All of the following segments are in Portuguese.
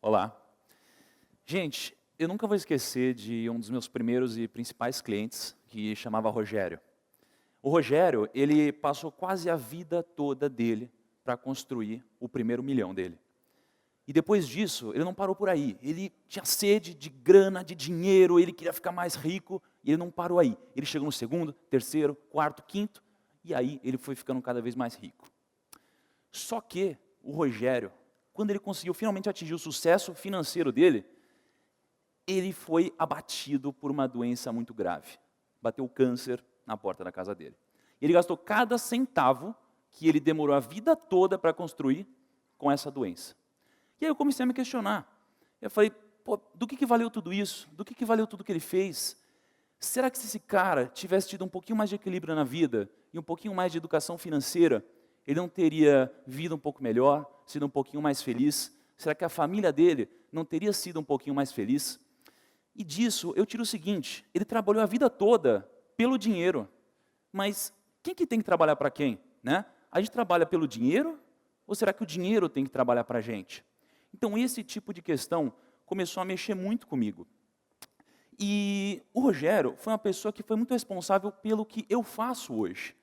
Olá. Gente, eu nunca vou esquecer de um dos meus primeiros e principais clientes, que chamava Rogério. O Rogério, ele passou quase a vida toda dele para construir o primeiro milhão dele. E depois disso, ele não parou por aí. Ele tinha sede de grana, de dinheiro, ele queria ficar mais rico, e ele não parou aí. Ele chegou no segundo, terceiro, quarto, quinto, e aí ele foi ficando cada vez mais rico. Só que o Rogério, quando ele conseguiu finalmente atingir o sucesso financeiro dele, ele foi abatido por uma doença muito grave. Bateu câncer na porta da casa dele. Ele gastou cada centavo que ele demorou a vida toda para construir com essa doença. E aí eu comecei a me questionar. Eu falei, pô, do que valeu tudo isso? Do que valeu tudo que ele fez? Será que se esse cara tivesse tido um pouquinho mais de equilíbrio na vida e um pouquinho mais de educação financeira, ele não teria vivido um pouco melhor, sido um pouquinho mais feliz? Será que a família dele não teria sido um pouquinho mais feliz? E disso eu tiro o seguinte, ele trabalhou a vida toda pelo dinheiro, mas quem que tem que trabalhar para quem? Né? A gente trabalha pelo dinheiro ou será que o dinheiro tem que trabalhar para a gente? Então esse tipo de questão começou a mexer muito comigo. E o Rogério foi uma pessoa que foi muito responsável pelo que eu faço hoje.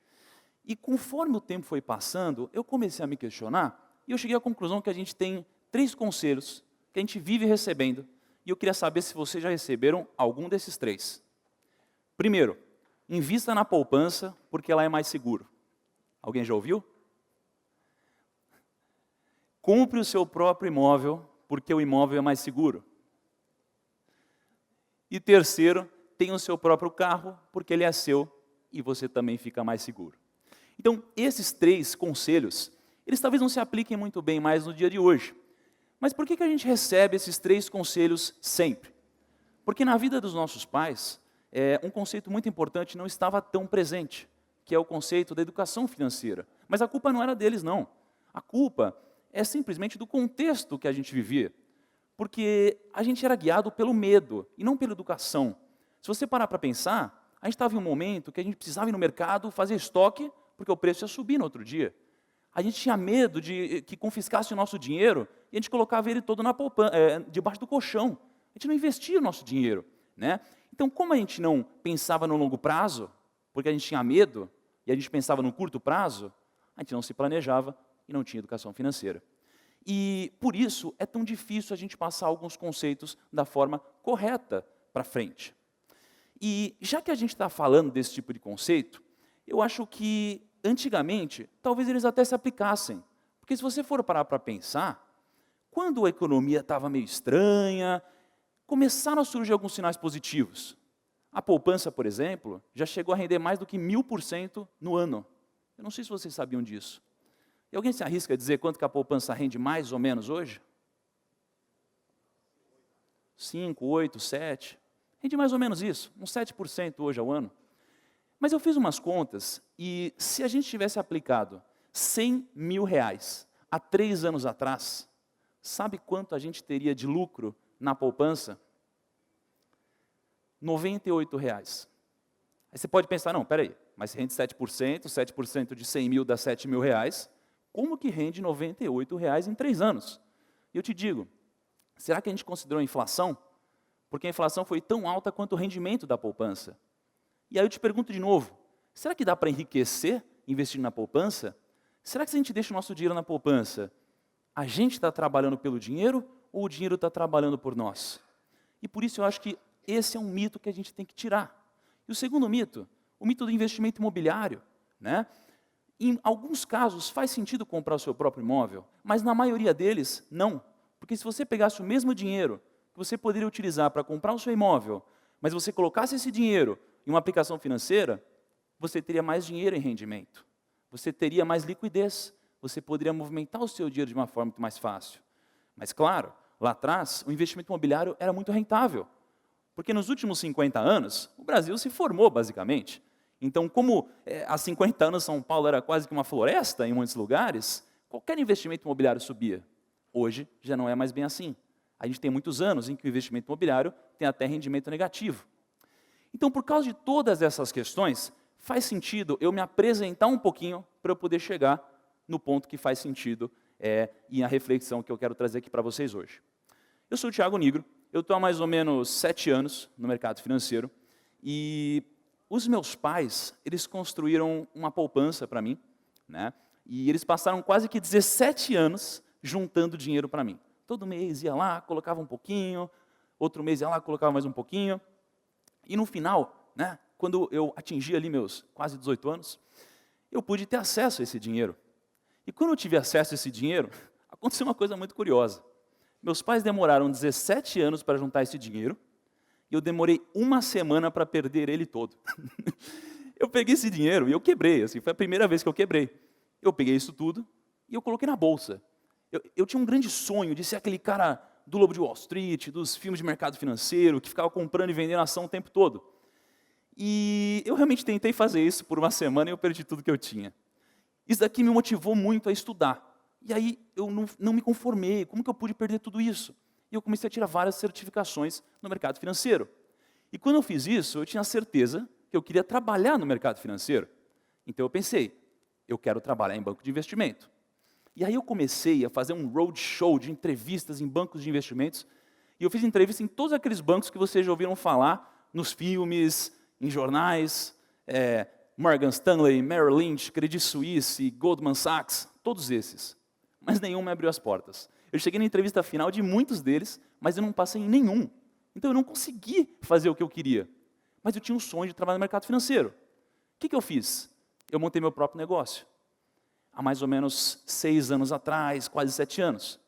E conforme o tempo foi passando, eu comecei a me questionar e eu cheguei à conclusão que a gente tem 3 conselhos que a gente vive recebendo. E eu queria saber se vocês já receberam algum desses 3. Primeiro, invista na poupança porque ela é mais seguro. Alguém já ouviu? Compre o seu próprio imóvel porque o imóvel é mais seguro. E terceiro, tenha o seu próprio carro porque ele é seu e você também fica mais seguro. Então, esses 3 conselhos, eles talvez não se apliquem muito bem mais no dia de hoje. Mas por que a gente recebe esses 3 conselhos sempre? Porque na vida dos nossos pais, um conceito muito importante não estava tão presente, que é o conceito da educação financeira. Mas a culpa não era deles, não. A culpa é simplesmente do contexto que a gente vivia. Porque a gente era guiado pelo medo e não pela educação. Se você parar para pensar, a gente estava em um momento que a gente precisava ir no mercado, fazer estoque, porque o preço ia subir no outro dia. A gente tinha medo de que confiscasse o nosso dinheiro e a gente colocava ele todo debaixo do colchão. A gente não investia o nosso dinheiro. Né? Então, como a gente não pensava no longo prazo, porque a gente tinha medo, e a gente pensava no curto prazo, a gente não se planejava e não tinha educação financeira. E, por isso, é tão difícil a gente passar alguns conceitos da forma correta para frente. E, já que a gente está falando desse tipo de conceito, eu acho que, antigamente, talvez eles até se aplicassem. Porque se você for parar para pensar, quando a economia estava meio estranha, começaram a surgir alguns sinais positivos. A poupança, por exemplo, já chegou a render mais do que 1000% no ano. Eu não sei se vocês sabiam disso. E alguém se arrisca a dizer quanto que a poupança rende mais ou menos hoje? 5, 8, 7. Rende mais ou menos isso, uns 7% hoje ao ano. Mas eu fiz umas contas e se a gente tivesse aplicado 100 mil reais há 3 anos atrás, sabe quanto a gente teria de lucro na poupança? 98 reais. Aí você pode pensar, não, peraí, mas rende 7% de 100 mil dá 7 mil reais, como que rende 98 reais em 3 anos? E eu te digo, será que a gente considerou a inflação? Porque a inflação foi tão alta quanto o rendimento da poupança. E aí eu te pergunto de novo, será que dá para enriquecer investindo na poupança? Será que se a gente deixa o nosso dinheiro na poupança, a gente está trabalhando pelo dinheiro ou o dinheiro está trabalhando por nós? E por isso eu acho que esse é um mito que a gente tem que tirar. E o segundo mito, o mito do investimento imobiliário. Né? Em alguns casos faz sentido comprar o seu próprio imóvel, mas na maioria deles não. Porque se você pegasse o mesmo dinheiro que você poderia utilizar para comprar o seu imóvel, mas você colocasse esse dinheiro em uma aplicação financeira, você teria mais dinheiro em rendimento. Você teria mais liquidez. Você poderia movimentar o seu dinheiro de uma forma muito mais fácil. Mas claro, lá atrás, o investimento imobiliário era muito rentável. Porque nos últimos 50 anos, o Brasil se formou basicamente. Então, como há 50 anos São Paulo era quase que uma floresta em muitos lugares, qualquer investimento imobiliário subia. Hoje já não é mais bem assim. A gente tem muitos anos em que o investimento imobiliário tem até rendimento negativo. Então, por causa de todas essas questões, faz sentido eu me apresentar um pouquinho para eu poder chegar no ponto que faz sentido e a reflexão que eu quero trazer aqui para vocês hoje. Eu sou o Thiago Nigro, eu estou há mais ou menos 7 anos no mercado financeiro e os meus pais, eles construíram uma poupança para mim, né? E eles passaram quase que 17 anos juntando dinheiro para mim. Todo mês ia lá, colocava um pouquinho, outro mês ia lá, colocava mais um pouquinho. E no final, né, quando eu atingi ali meus quase 18 anos, eu pude ter acesso a esse dinheiro. E quando eu tive acesso a esse dinheiro, aconteceu uma coisa muito curiosa. Meus pais demoraram 17 anos para juntar esse dinheiro, e eu demorei uma semana para perder ele todo. Eu peguei esse dinheiro e eu quebrei, assim, foi a primeira vez que eu quebrei. Eu peguei isso tudo e eu coloquei na bolsa. Eu tinha um grande sonho de ser aquele cara do Lobo de Wall Street, dos filmes de mercado financeiro, que ficava comprando e vendendo ação o tempo todo. E eu realmente tentei fazer isso por uma semana e eu perdi tudo que eu tinha. Isso daqui me motivou muito a estudar. E aí eu não me conformei, como que eu pude perder tudo isso? E eu comecei a tirar várias certificações no mercado financeiro. E quando eu fiz isso, eu tinha certeza que eu queria trabalhar no mercado financeiro. Então eu pensei, eu quero trabalhar em banco de investimento. E aí eu comecei a fazer um roadshow de entrevistas em bancos de investimentos. E eu fiz entrevista em todos aqueles bancos que vocês já ouviram falar, nos filmes, em jornais, Morgan Stanley, Merrill Lynch, Credit Suisse, Goldman Sachs, todos esses. Mas nenhum me abriu as portas. Eu cheguei na entrevista final de muitos deles, mas eu não passei em nenhum. Então eu não consegui fazer o que eu queria. Mas eu tinha um sonho de trabalhar no mercado financeiro. O que eu fiz? Eu montei meu próprio negócio. Há mais ou menos 6 anos atrás, quase 7 anos.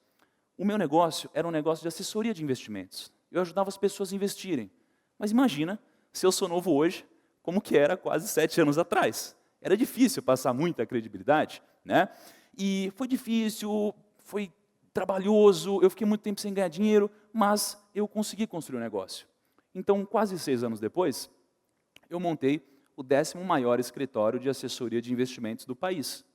O meu negócio era um negócio de assessoria de investimentos. Eu ajudava as pessoas a investirem. Mas imagina, se eu sou novo hoje, como que era quase 7 anos atrás. Era difícil passar muita credibilidade, né? E foi difícil, foi trabalhoso, eu fiquei muito tempo sem ganhar dinheiro, mas eu consegui construir um negócio. Então, quase 6 anos depois, eu montei o 10º maior escritório de assessoria de investimentos do país.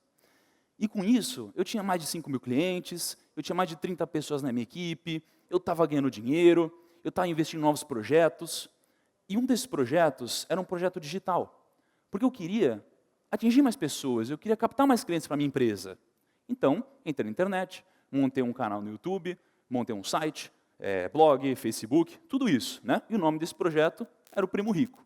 E com isso, eu tinha mais de 5 mil clientes, eu tinha mais de 30 pessoas na minha equipe, eu estava ganhando dinheiro, eu estava investindo em novos projetos. E um desses projetos era um projeto digital, porque eu queria atingir mais pessoas, eu queria captar mais clientes para a minha empresa. Então, entrei na internet, montei um canal no YouTube, montei um site, blog, Facebook, tudo isso, né? E o nome desse projeto era o Primo Rico.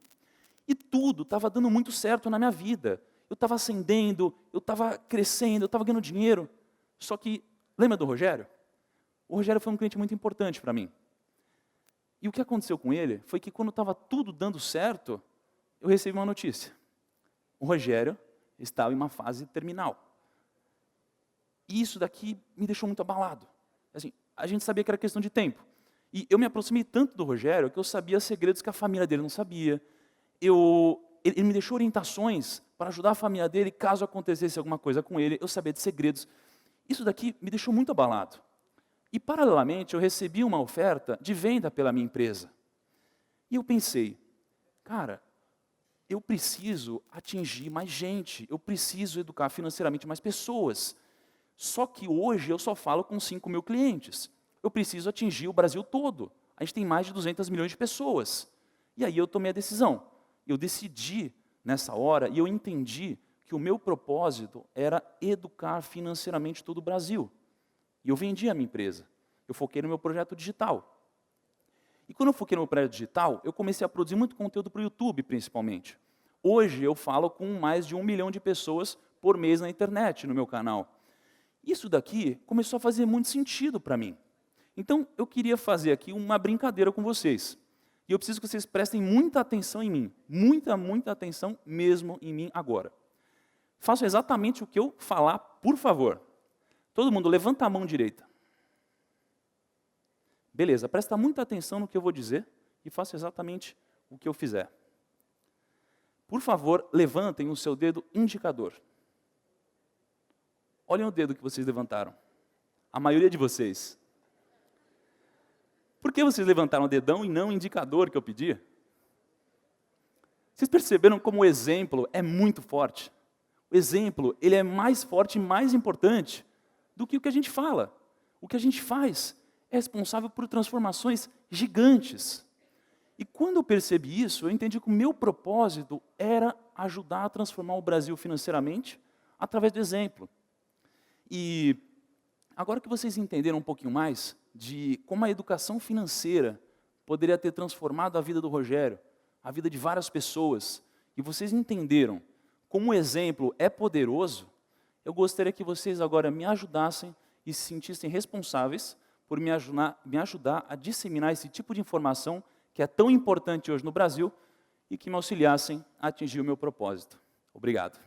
E tudo estava dando muito certo na minha vida. Eu estava ascendendo, eu estava crescendo, eu estava ganhando dinheiro. Só que, lembra do Rogério? O Rogério foi um cliente muito importante para mim. E o que aconteceu com ele foi que quando estava tudo dando certo, eu recebi uma notícia. O Rogério estava em uma fase terminal. E isso daqui me deixou muito abalado. Assim, a gente sabia que era questão de tempo. E eu me aproximei tanto do Rogério que eu sabia segredos que a família dele não sabia. Ele me deixou orientações para ajudar a família dele caso acontecesse alguma coisa com ele. Eu sabia de segredos. Isso daqui me deixou muito abalado. E, paralelamente, eu recebi uma oferta de venda pela minha empresa. E eu pensei, cara, eu preciso atingir mais gente, eu preciso educar financeiramente mais pessoas. Só que hoje eu só falo com 5 mil clientes. Eu preciso atingir o Brasil todo. A gente tem mais de 200 milhões de pessoas. E aí eu tomei a decisão. Eu decidi nessa hora e eu entendi que o meu propósito era educar financeiramente todo o Brasil. E eu vendi a minha empresa. Eu foquei no meu projeto digital. E quando eu foquei no meu projeto digital, eu comecei a produzir muito conteúdo para o YouTube, principalmente. Hoje eu falo com mais de 1 milhão de pessoas por mês na internet, no meu canal. Isso daqui começou a fazer muito sentido para mim. Então, eu queria fazer aqui uma brincadeira com vocês. E eu preciso que vocês prestem muita atenção em mim. Muita, muita atenção mesmo em mim agora. Façam exatamente o que eu falar, por favor. Todo mundo, levanta a mão direita. Beleza, presta muita atenção no que eu vou dizer e faça exatamente o que eu fizer. Por favor, levantem o seu dedo indicador. Olhem o dedo que vocês levantaram. A maioria de vocês. Por que vocês levantaram o dedão e não o indicador que eu pedi? Vocês perceberam como o exemplo é muito forte? O exemplo, ele é mais forte e mais importante do que o que a gente fala. O que a gente faz é responsável por transformações gigantes. E quando eu percebi isso, eu entendi que o meu propósito era ajudar a transformar o Brasil financeiramente através do exemplo. E agora que vocês entenderam um pouquinho mais de como a educação financeira poderia ter transformado a vida do Rogério, a vida de várias pessoas, e vocês entenderam como o exemplo é poderoso, eu gostaria que vocês agora me ajudassem e se sentissem responsáveis por me ajudar a disseminar esse tipo de informação que é tão importante hoje no Brasil e que me auxiliassem a atingir o meu propósito. Obrigado.